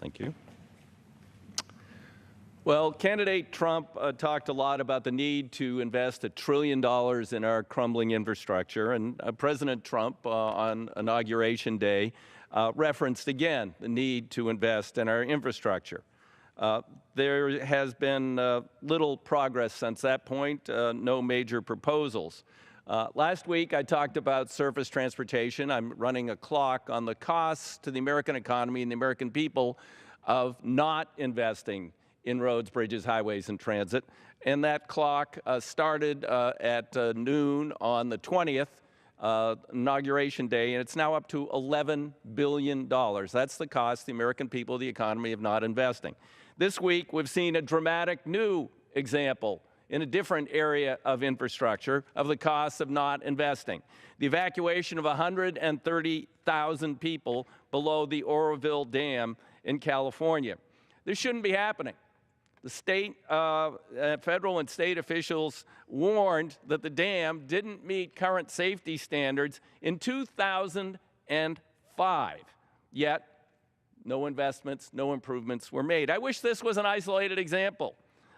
Thank you. Well, candidate Trump talked a lot about the need to invest $1 trillion in our crumbling infrastructure, and President Trump on Inauguration Day referenced again the need to invest in our infrastructure. There has been little progress since that point, no major proposals. Last week, I talked about surface transportation. I'm running a clock on the costs to the American economy and the American people of not investing in roads, bridges, highways, and transit. And that clock started at noon on the 20th, Inauguration Day, and it's now up to $11 billion. That's the cost the American people, the economy, of not investing. This week, we've seen a dramatic new example in a different area of infrastructure of the costs of not investing. The evacuation of 130,000 people below the Oroville Dam in California. This shouldn't be happening. The state, federal and state officials warned that the dam didn't meet current safety standards in 2005. Yet, no investments, no improvements were made. I wish this was an isolated example.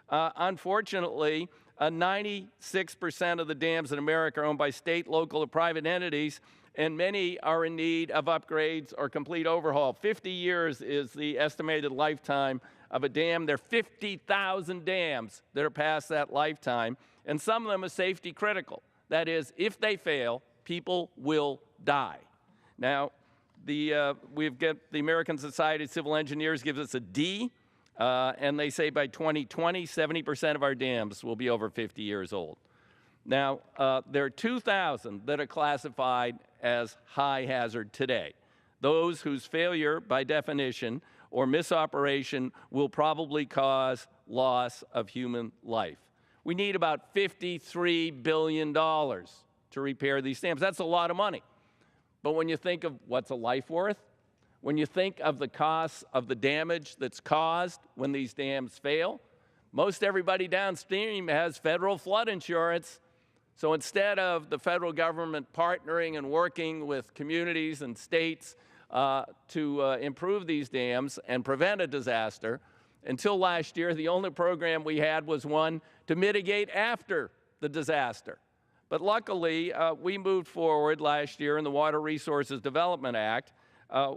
Unfortunately, 96% of the dams in America are owned by state, local, or private entities, and many are in need of upgrades or complete overhaul. 50 years is the estimated lifetime of a dam. There are 50,000 dams that are past that lifetime, and some of them are safety critical. That is, if they fail, people will die. Now, the American Society of Civil Engineers gives us a D, and they say by 2020, 70% of our dams will be over 50 years old. Now, there are 2,000 that are classified as high hazard today. Those whose failure, by definition, or misoperation will probably cause loss of human life. We need about $53 billion to repair these dams. That's a lot of money. But when you think of what's a life worth, when you think of the costs of the damage that's caused when these dams fail, most everybody downstream has federal flood insurance. So instead of the federal government partnering and working with communities and states to improve these dams and prevent a disaster, until last year, the only program we had was one to mitigate after the disaster. But luckily, we moved forward last year in the Water Resources Development Act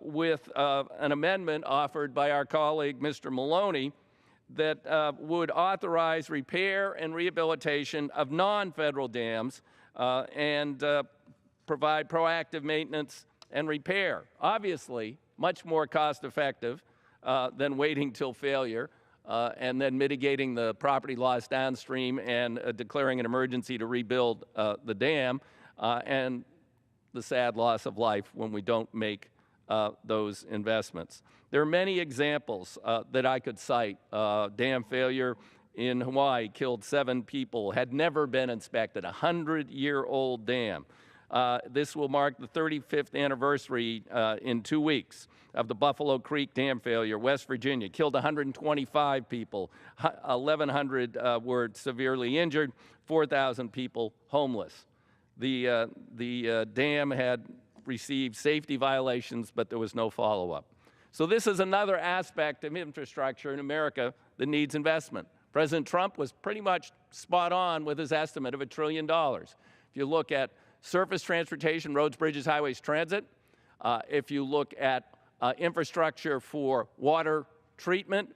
with an amendment offered by our colleague, Mr. Maloney, that would authorize repair and rehabilitation of non-federal dams and provide proactive maintenance and repair. Obviously, much more cost-effective than waiting till failure and then mitigating the property loss downstream and declaring an emergency to rebuild the dam and the sad loss of life when we don't make those investments. There are many examples that I could cite. Dam failure in Hawaii killed 7 people, had never been inspected, a 100-year-old dam. This will mark the 35th anniversary in 2 weeks of the Buffalo Creek Dam failure. West Virginia killed 125 people, 1,100 were severely injured, 4,000 people homeless. The dam had received safety violations, but there was no follow-up. So this is another aspect of infrastructure in America that needs investment. President Trump was pretty much spot on with his estimate of $1 trillion. If you look at surface transportation, roads, bridges, highways, transit, if you look at infrastructure for water treatment,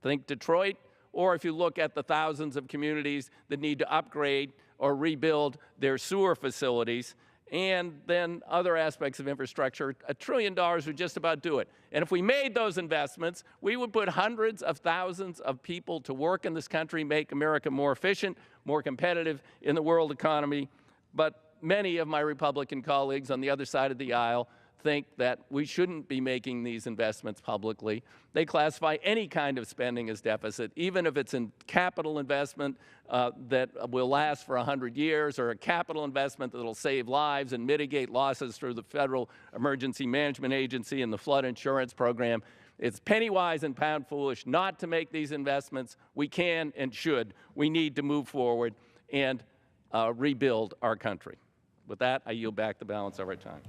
think Detroit, or if you look at the thousands of communities that need to upgrade or rebuild their sewer facilities, and then other aspects of infrastructure, $1 trillion would just about do it. And if we made those investments, we would put hundreds of thousands of people to work in this country, make America more efficient, more competitive in the world economy. But many of my Republican colleagues on the other side of the aisle think that we shouldn't be making these investments publicly. They classify any kind of spending as deficit, even if it's in capital investment that will last for 100 years or a capital investment that will save lives and mitigate losses through the Federal Emergency Management Agency and the flood insurance program. It's penny wise and pound foolish not to make these investments. We can and should. We need to move forward and rebuild our country. With that, I yield back the balance of our time.